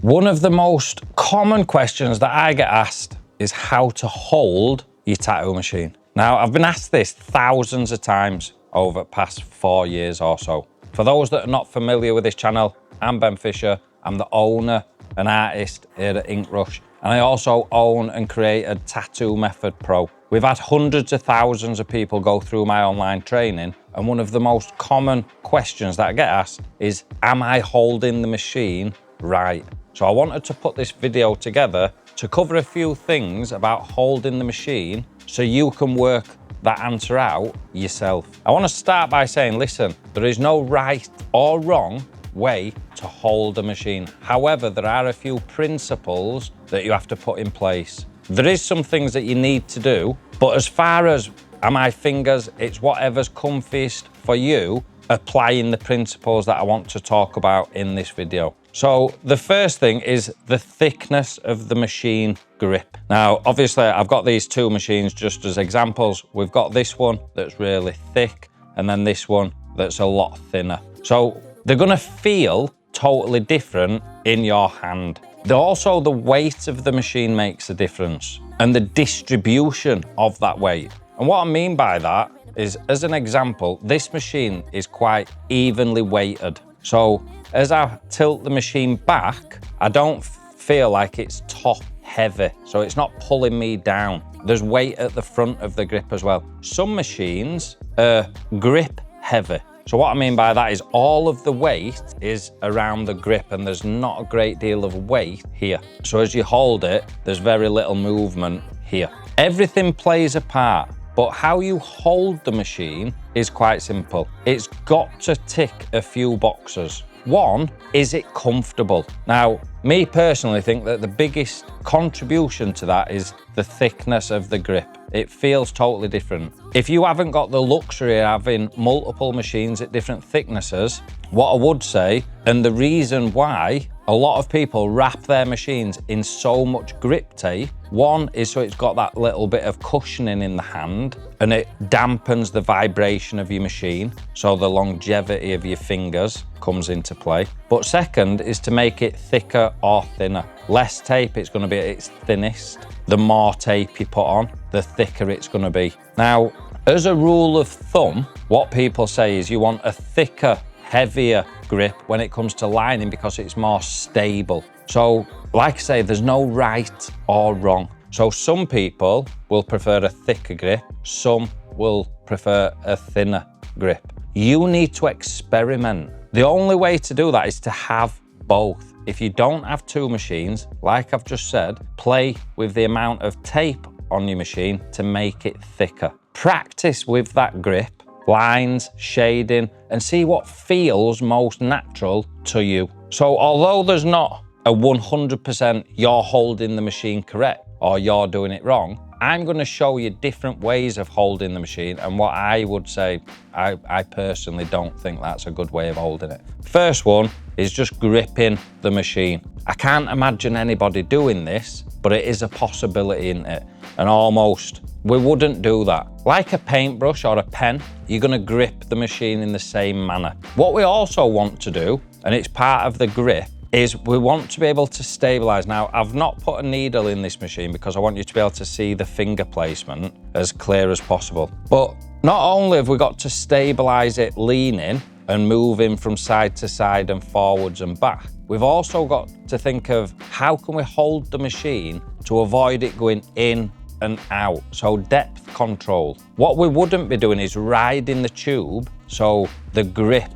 One of the most common questions that I get asked is how to hold your tattoo machine. Now, I've been asked this thousands of times over the past 4 years or so. For those that are not familiar with this channel, I'm Ben Fisher. I'm the owner and artist here at Ink Rush, and I also own and created Tattoo Method Pro. We've had hundreds of thousands of people go through my online training, and one of the most common questions that I get asked is, am I holding the machine right? So I wanted to put this video together to cover a few things about holding the machine so you can work that answer out yourself. I want to start by saying, listen, there is no right or wrong way to hold a machine. However, there are a few principles that you have to put in place. There is some things that you need to do, but as far as my fingers, it's whatever's comfiest for you, applying the principles that I want to talk about in this video. So the first thing is the thickness of the machine grip. Now, obviously I've got these two machines just as examples. We've got this one that's really thick and then this one that's a lot thinner. So they're gonna feel totally different in your hand. Also, the weight of the machine makes a difference and the distribution of that weight. And what I mean by that is, as an example, this machine is quite evenly weighted. So as I tilt the machine back, I don't feel like it's top heavy. So it's not pulling me down. There's weight at the front of the grip as well. Some machines are grip heavy. So what I mean by that is all of the weight is around the grip and there's not a great deal of weight here. So as you hold it, there's very little movement here. Everything plays a part, but how you hold the machine is quite simple. It's got to tick a few boxes. One, is it comfortable? Now, me personally think that the biggest contribution to that is the thickness of the grip. It feels totally different. If you haven't got the luxury of having multiple machines at different thicknesses, what I would say, and the reason why a lot of people wrap their machines in so much grip tape, one is so it's got that little bit of cushioning in the hand and it dampens the vibration of your machine, so the longevity of your fingers comes into play. But second is to make it thicker or thinner. Less tape, it's going to be at its thinnest. The more tape you put on, the thicker it's going to be. Now, as a rule of thumb, what people say is you want a thicker, heavier grip when it comes to lining because it's more stable. So, like I say, there's no right or wrong. So some people will prefer a thicker grip, some will prefer a thinner grip. You need to experiment. The only way to do that is to have both. If you don't have two machines, like I've just said, play with the amount of tape on your machine to make it thicker. Practice with that grip, lines, shading, and see what feels most natural to you. So although there's not a 100% you're holding the machine correct or you're doing it wrong, I'm going to show you different ways of holding the machine and what I would say, I personally don't think that's a good way of holding it. First one is just gripping the machine. I can't imagine anybody doing this, but it is a possibility, isn't it? And almost, we wouldn't do that. Like a paintbrush or a pen, you're going to grip the machine in the same manner. What we also want to do, and it's part of the grip, is we want to be able to stabilize. Now, I've not put a needle in this machine because I want you to be able to see the finger placement as clear as possible. But not only have we got to stabilize it leaning and moving from side to side and forwards and back, we've also got to think of how can we hold the machine to avoid it going in and out. So depth control. What we wouldn't be doing is riding the tube, so the grip,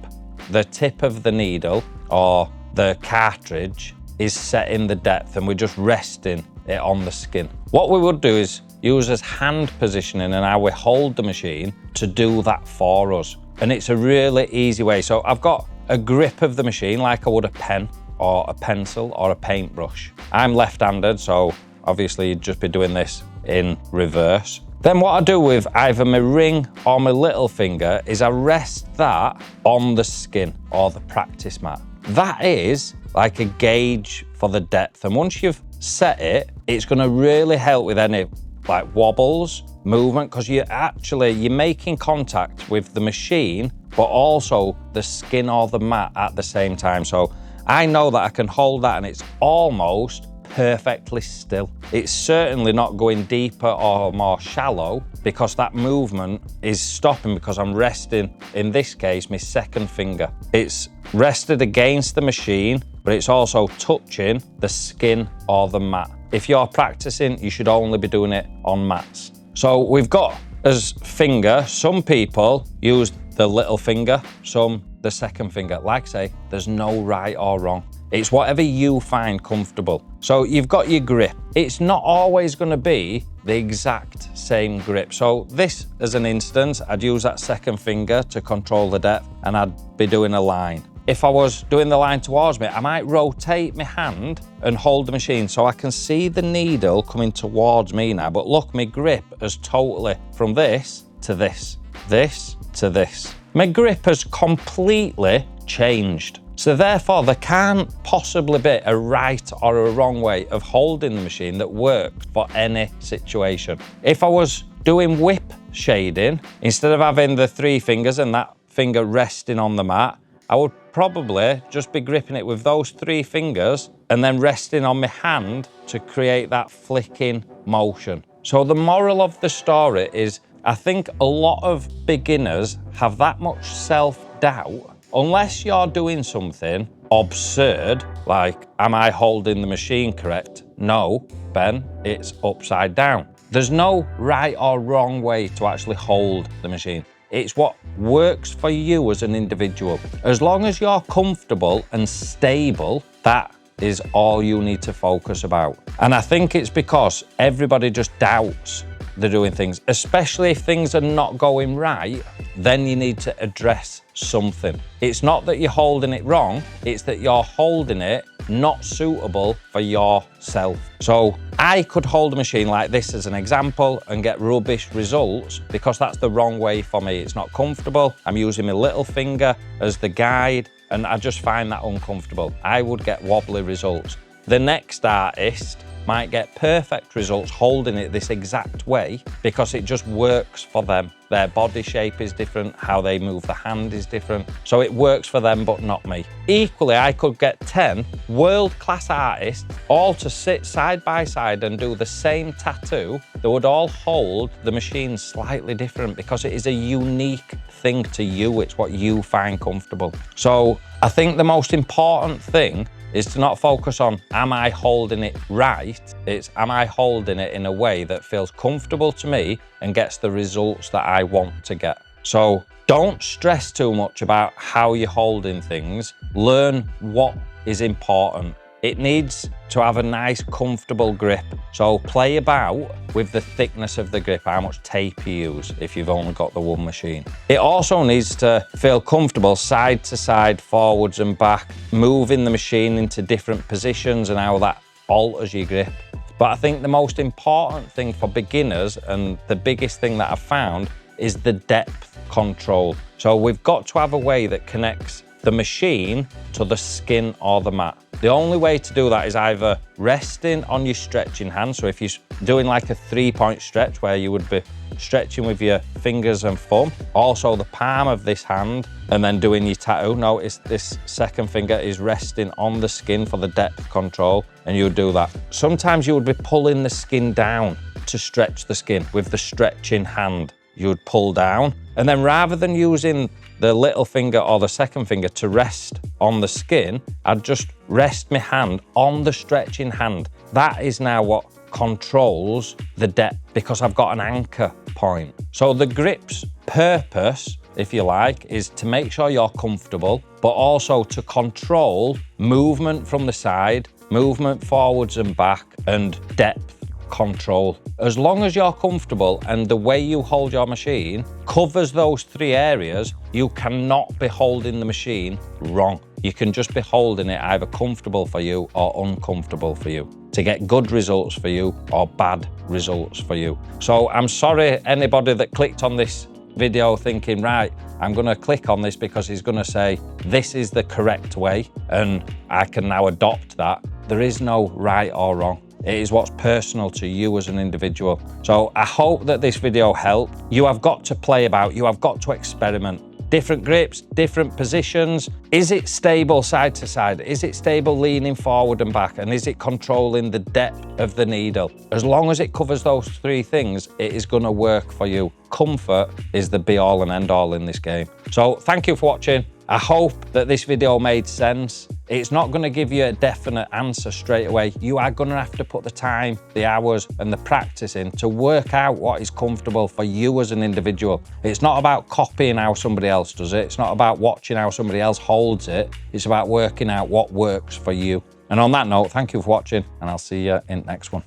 the tip of the needle or the cartridge is setting the depth and we're just resting it on the skin. What we would do is use as hand positioning and how we hold the machine to do that for us. And it's a really easy way. So I've got a grip of the machine like I would a pen or a pencil or a paintbrush. I'm left-handed, so obviously you'd just be doing this in reverse. Then what I do with either my ring or my little finger is I rest that on the skin or the practice mat. That is like a gauge for the depth. And once you've set it, it's going to really help with any like wobbles, movement, because you're making contact with the machine, but also the skin or the mat at the same time. So I know that I can hold that and it's almost perfectly still. It's certainly not going deeper or more shallow because that movement is stopping because I'm resting, in this case, my second finger. It's rested against the machine, but it's also touching the skin or the mat. If you're practicing, you should only be doing it on mats. So we've got as finger, some people use the little finger, some the second finger. Like I say, there's no right or wrong. It's whatever you find comfortable. So you've got your grip. It's not always going to be the exact same grip. So this, as an instance, I'd use that second finger to control the depth and I'd be doing a line. If I was doing the line towards me, I might rotate my hand and hold the machine so I can see the needle coming towards me now. But look, my grip has totally, from this to this, this to this. My grip has completely changed. So therefore, there can't possibly be a right or a wrong way of holding the machine that works for any situation. If I was doing whip shading, instead of having the three fingers and that finger resting on the mat, I would probably just be gripping it with those three fingers and then resting on my hand to create that flicking motion. So the moral of the story is, I think a lot of beginners have that much self-doubt. Unless you're doing something absurd, like, am I holding the machine correct? No, Ben, it's upside down. There's no right or wrong way to actually hold the machine. It's what works for you as an individual. As long as you're comfortable and stable, that is all you need to focus about. And I think it's because everybody just doubts they're doing things, especially if things are not going right, then you need to address something. It's not that you're holding it wrong, it's that you're holding it not suitable for yourself. So I could hold a machine like this as an example and get rubbish results because that's the wrong way for me. It's not comfortable. I'm using my little finger as the guide and I just find that uncomfortable. I would get wobbly results. The next artist might get perfect results holding it this exact way because it just works for them. Their body shape is different, how they move the hand is different. So it works for them, but not me. Equally, I could get 10 world-class artists all to sit side by side and do the same tattoo. They would all hold the machine slightly different because it is a unique thing to you. It's what you find comfortable. So I think the most important thing is to not focus on, am I holding it right? It's, am I holding it in a way that feels comfortable to me and gets the results that I want to get? So don't stress too much about how you're holding things. Learn what is important. It needs to have a nice, comfortable grip. So play about with the thickness of the grip, how much tape you use if you've only got the one machine. It also needs to feel comfortable side to side, forwards and back, moving the machine into different positions and how that alters your grip. But I think the most important thing for beginners and the biggest thing that I've found is the depth control. So we've got to have a way that connects the machine to the skin or the mat. The only way to do that is either resting on your stretching hand. So if you're doing like a 3-point stretch where you would be stretching with your fingers and thumb, also the palm of this hand, and then doing your tattoo. Notice this second finger is resting on the skin for the depth control, and you would do that. Sometimes you would be pulling the skin down to stretch the skin with the stretching hand. You would pull down, and then rather than using the little finger or the second finger to rest on the skin, I'd just rest my hand on the stretching hand. That is now what controls the depth because I've got an anchor point. So the grip's purpose, if you like, is to make sure you're comfortable, but also to control movement from the side, movement forwards and back, and depth control. As long as you're comfortable and the way you hold your machine covers those 3 areas, you cannot be holding the machine wrong. You can just be holding it either comfortable for you or uncomfortable for you to get good results for you or bad results for you. So I'm sorry anybody that clicked on this video thinking, right, I'm gonna click on this because he's gonna say this is the correct way and I can now adopt that. There is no right or wrong. It is what's personal to you as an individual. So I hope that this video helped. You have got to play about, you have got to experiment. different grips, different positions. Is it stable side to side? Is it stable leaning forward and back? And is it controlling the depth of the needle? As long as it covers those three things, it is gonna work for you. Comfort is the be all and end all in this game. So thank you for watching. I hope that this video made sense. It's not gonna give you a definite answer straight away. You are gonna have to put the time, the hours, and the practice in to work out what is comfortable for you as an individual. It's not about copying how somebody else does it. It's not about watching how somebody else holds it. It's about working out what works for you. And on that note, thank you for watching, and I'll see you in the next one.